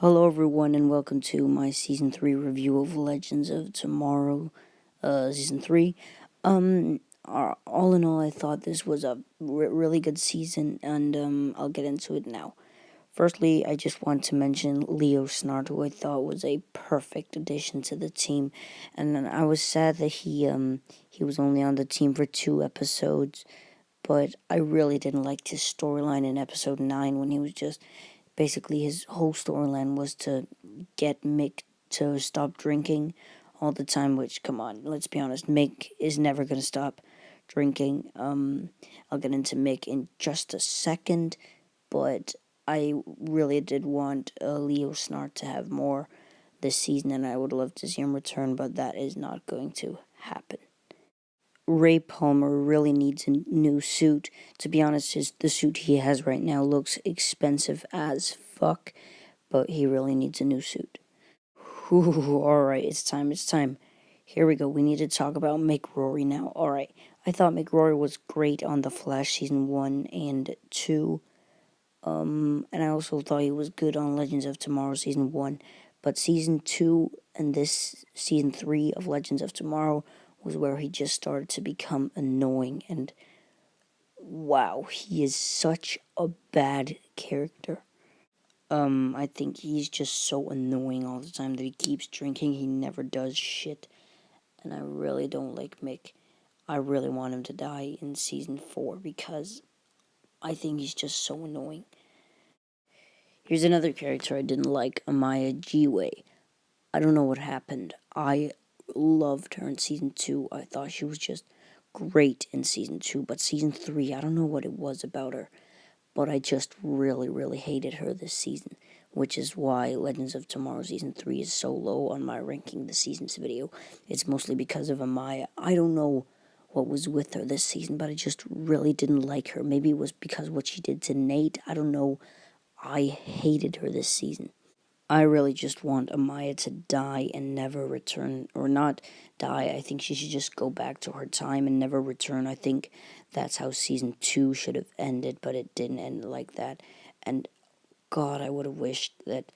Hello, everyone, and welcome to my season 3 review of Legends of Tomorrow, season 3. All in all, I thought this was a really good season, and I'll get into it now. Firstly, I just want to mention Leo Snart, who I thought was a perfect addition to the team, and I was sad that he was only on the team for 2 episodes, but I really didn't like his storyline in episode 9 when he was just basically his whole storyline was to get Mick to stop drinking all the time, which, come on, let's be honest, Mick is never going to stop drinking. I'll get into Mick in just a second, but I really did want Leo Snart to have more this season, and I would love to see him return, but that is not going to happen. Ray Palmer really needs a new suit. To be honest, the suit he has right now looks expensive as fuck, but he really needs a new suit. Alright, it's time. Here we go, we need to talk about Mick Rory now. Alright, I thought Mick Rory was great on The Flash Season 1 and 2, and I also thought he was good on Legends of Tomorrow Season 1, but Season 2 and this Season 3 of Legends of Tomorrow was where he just started to become annoying, and wow, he is such a bad character. I think he's just so annoying all the time that he keeps drinking, he never does shit, and I really don't like Mick. I really want him to die in Season 4 because I think he's just so annoying. Here's another character I didn't like, Amaya Jiwei. I don't know what happened. I loved her in Season 2. I thought she was just great in Season 2, but Season 3, I don't know what it was about her, but I just really hated her this season, which is why Legends of Tomorrow Season 3 is so low on my ranking the seasons video. It's mostly because of Amaya. I don't know what was with her this season, but I just really didn't like her. Maybe it was because what she did to Nate. I don't know. I hated her this season. I really just want Amaya to die and never return, or not die. I think she should just go back to her time and never return. I think that's how Season 2 should have ended, but it didn't end like that. And God, I would have wished that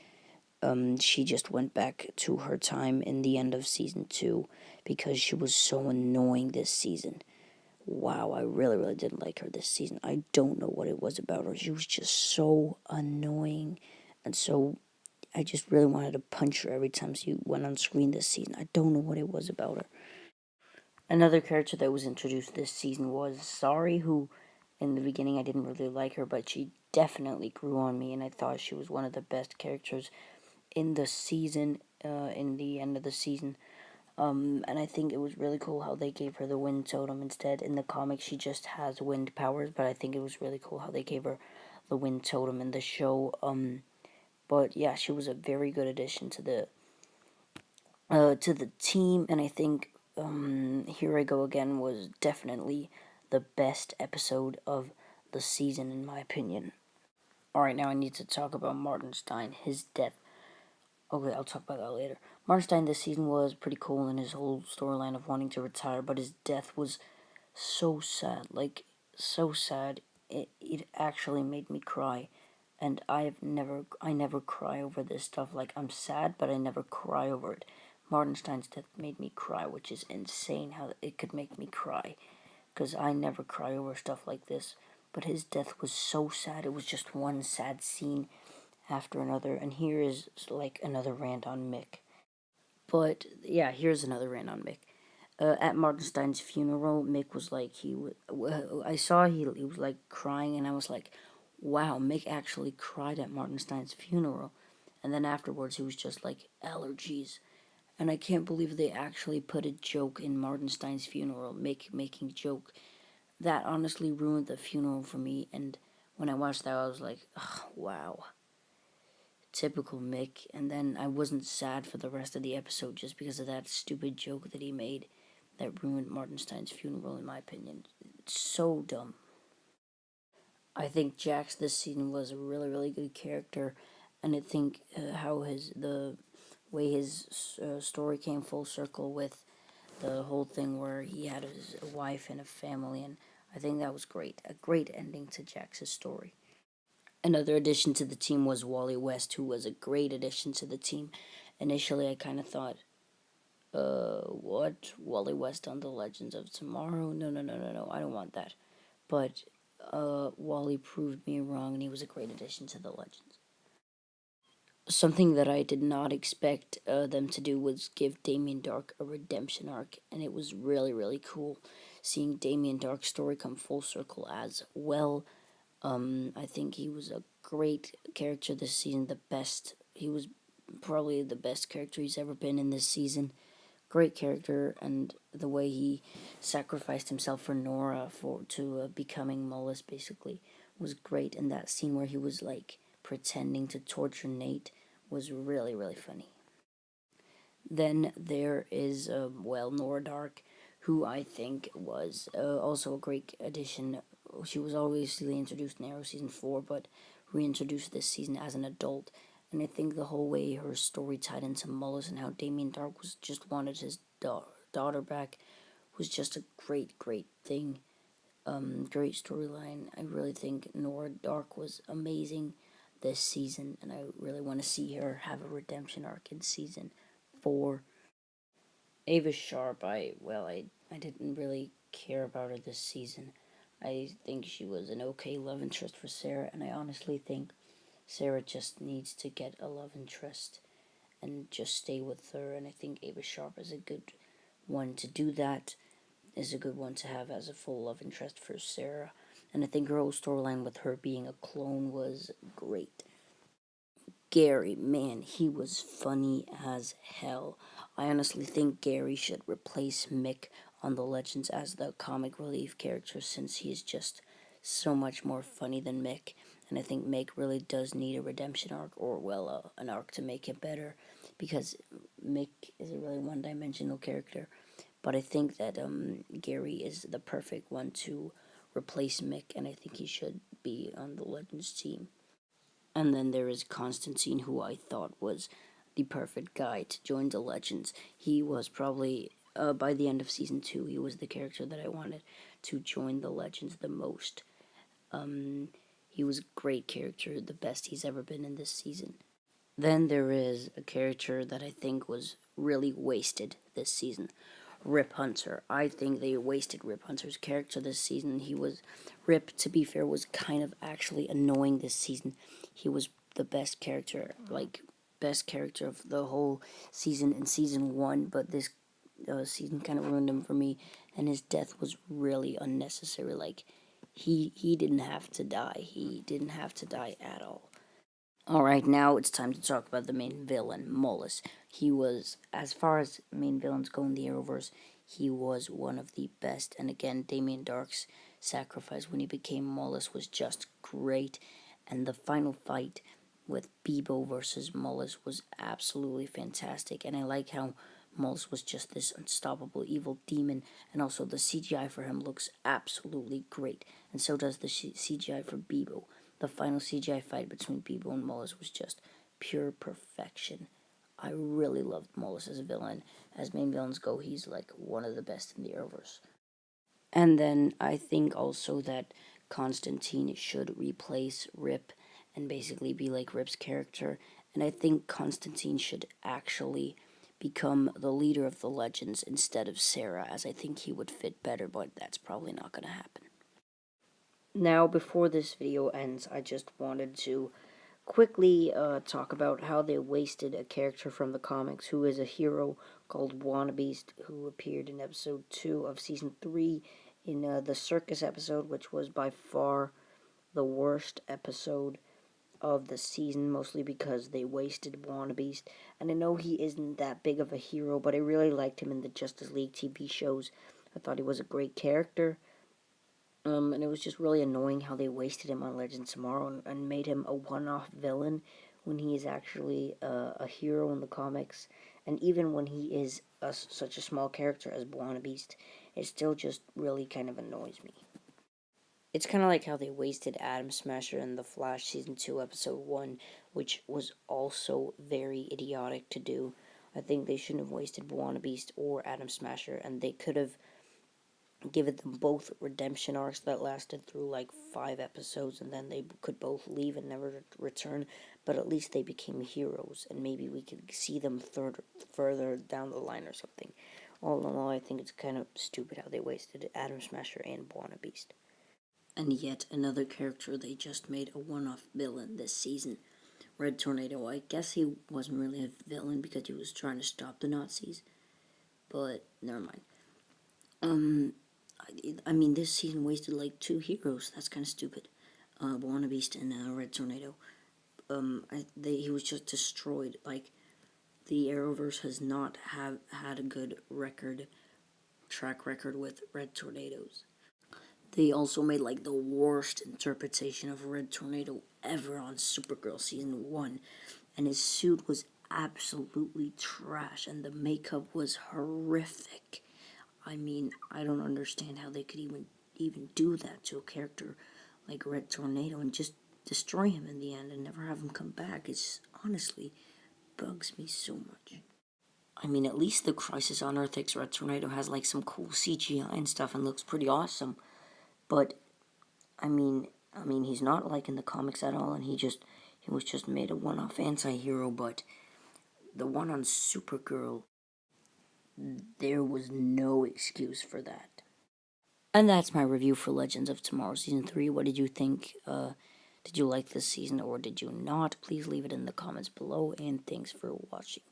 she just went back to her time in the end of Season 2, because she was so annoying this season. Wow, I really didn't like her this season. I don't know what it was about her. She was just so annoying, and so I just really wanted to punch her every time she went on screen this season. I don't know what it was about her. Another character that was introduced this season was Sari, who in the beginning I didn't really like her, but she definitely grew on me, and I thought she was one of the best characters in the season, in the end of the season. And I think it was really cool how they gave her the wind totem instead. In the comics, she just has wind powers, but I think it was really cool how they gave her the wind totem in the show. But yeah, she was a very good addition to the team, and I think Here I Go Again was definitely the best episode of the season, in my opinion. Alright, now I need to talk about Martin Stein, his death. Okay, I'll talk about that later. Martin Stein this season was pretty cool in his whole storyline of wanting to retire, but his death was so sad, like, so sad. It actually made me cry. And I never cry over this stuff. Like, I'm sad, but I never cry over it. Martin Stein's death made me cry, which is insane how it could make me cry, because I never cry over stuff like this. But his death was so sad. It was just one sad scene after another, and here is, like, another rant on Mick. But, yeah, here's another rant on Mick. At Martin Stein's funeral, Mick was like, I saw he was like crying, and I was like, wow, Mick actually cried at Martin Stein's funeral. And then afterwards, he was just like, allergies. And I can't believe they actually put a joke in Martin Stein's funeral, Mick making joke. That honestly ruined the funeral for me, and when I watched that, I was like, oh, wow. Typical Mick. And then I wasn't sad for the rest of the episode just because of that stupid joke that he made that ruined Martin Stein's funeral, in my opinion. It's so dumb. I think Jax this season was a really good character, and I think how the way his story came full circle with the whole thing where he had his wife and a family, and I think that was great. A great ending to Jax's story. Another addition to the team was Wally West, who was a great addition to the team. Initially, I kind of thought, what? Wally West on the Legends of Tomorrow? No, no, no, no, no, I don't want that. But Wally proved me wrong, and he was a great addition to the Legends. Something that I did not expect them to do was give Damien Dark a redemption arc, and it was really, really cool seeing Damien Dark's story come full circle as well. I think he was a great character this season. He was probably the best character he's ever been in this season. Great character, and the way he sacrificed himself for Nora to becoming Mullis basically was great. And that scene where he was like pretending to torture Nate was really, really funny. Then there is Nora Dark, who I think was also a great addition. She was obviously introduced in Arrow season 4, but reintroduced this season as an adult. And I think the whole way her story tied into Mullis and how Damien Dark was just wanted his daughter back was just a great, great thing. Great storyline. I really think Nora Dark was amazing this season, and I really want to see her have a redemption arc in season 4. Ava Sharp, I didn't really care about her this season. I think she was an okay love interest for Sarah, and I honestly think Sarah just needs to get a love interest and just stay with her. And I think Ava Sharp is a good one to do that, is a good one to have as a full love interest for Sarah. And I think her whole storyline with her being a clone was great. Gary, man, he was funny as hell. I honestly think Gary should replace Mick on the Legends as the comic relief character, since he's just so much more funny than Mick. And I think Mick really does need a redemption arc, or an arc to make it better, because Mick is a really one-dimensional character. But I think that Gary is the perfect one to replace Mick, and I think he should be on the Legends team. And then there is Constantine, who I thought was the perfect guy to join the Legends. He was probably, by the end of season 2, he was the character that I wanted to join the Legends the most. He was a great character, the best he's ever been in this season. Then there is a character that I think was really wasted this season. Rip Hunter. I think they wasted Rip Hunter's character this season. Rip, to be fair, was kind of actually annoying this season. He was the best character, best character of the whole season in season 1, but this season kind of ruined him for me, and his death was really unnecessary. He didn't have to die. He didn't have to die at all. Alright, now it's time to talk about the main villain, Mullis. He was, as far as main villains go in the Arrowverse, he was one of the best. And again, Damien Dark's sacrifice when he became Mullis was just great. And the final fight with Bebo versus Mullis was absolutely fantastic. And I like how Mullis was just this unstoppable evil demon. And also the CGI for him looks absolutely great. And so does the CGI for Bebo. The final CGI fight between Bebo and Mullis was just pure perfection. I really loved Mullis as a villain. As main villains go, he's like one of the best in the Arrowverse. And then I think also that Constantine should replace Rip and basically be like Rip's character. And I think Constantine should actually become the leader of the Legends instead of Sarah, as I think he would fit better, but that's probably not going to happen. Now, before this video ends, I just wanted to quickly talk about how they wasted a character from the comics who is a hero called Wannabeast, who appeared in episode 2 of season 3 in the circus episode, which was by far the worst episode of the season, mostly because they wasted Wannabeast. And I know he isn't that big of a hero, but I really liked him in the Justice League TV shows. I thought he was a great character. And it was just really annoying how they wasted him on Legends Tomorrow and made him a one-off villain when he is actually a hero in the comics. And even when he is such a small character as Beast, it still just really kind of annoys me. It's kind of like how they wasted Atom Smasher in The Flash Season 2, Episode 1, which was also very idiotic to do. I think they shouldn't have wasted Beast or Atom Smasher, and they could have give it them both redemption arcs that lasted through like 5 episodes, and then they could both leave and never return. But at least they became heroes, and maybe we could see them further down the line or something. All in all, I think it's kind of stupid how they wasted Atom Smasher and Buona Beast. And yet another character they just made a one-off villain this season, Red Tornado. I guess he wasn't really a villain because he was trying to stop the Nazis, but never mind. I mean, this season wasted like 2 heroes. That's kind of stupid. Buona Beast and Red Tornado. He was just destroyed. Like, the Arrowverse has not had a good track record with Red Tornadoes. They also made like the worst interpretation of Red Tornado ever on Supergirl season 1, and his suit was absolutely trash, and the makeup was horrific. I mean, I don't understand how they could even do that to a character like Red Tornado and just destroy him in the end and never have him come back. It's honestly bugs me so much. I mean, at least the Crisis on Earth X Red Tornado has like some cool CGI and stuff and looks pretty awesome. But I mean, he's not like in the comics at all, and he was just made a one-off anti-hero. But the one on Supergirl, there was no excuse for that. And that's my review for Legends of Tomorrow Season 3. What did you think? Did you like this season or did you not? Please leave it in the comments below, and thanks for watching.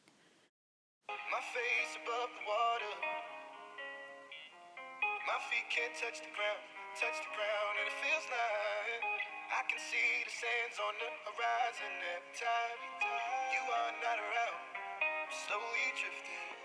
My face above the water, my feet can't touch the ground, and it feels like I can see the sands on the horizon every time you are not around, slowly drifting.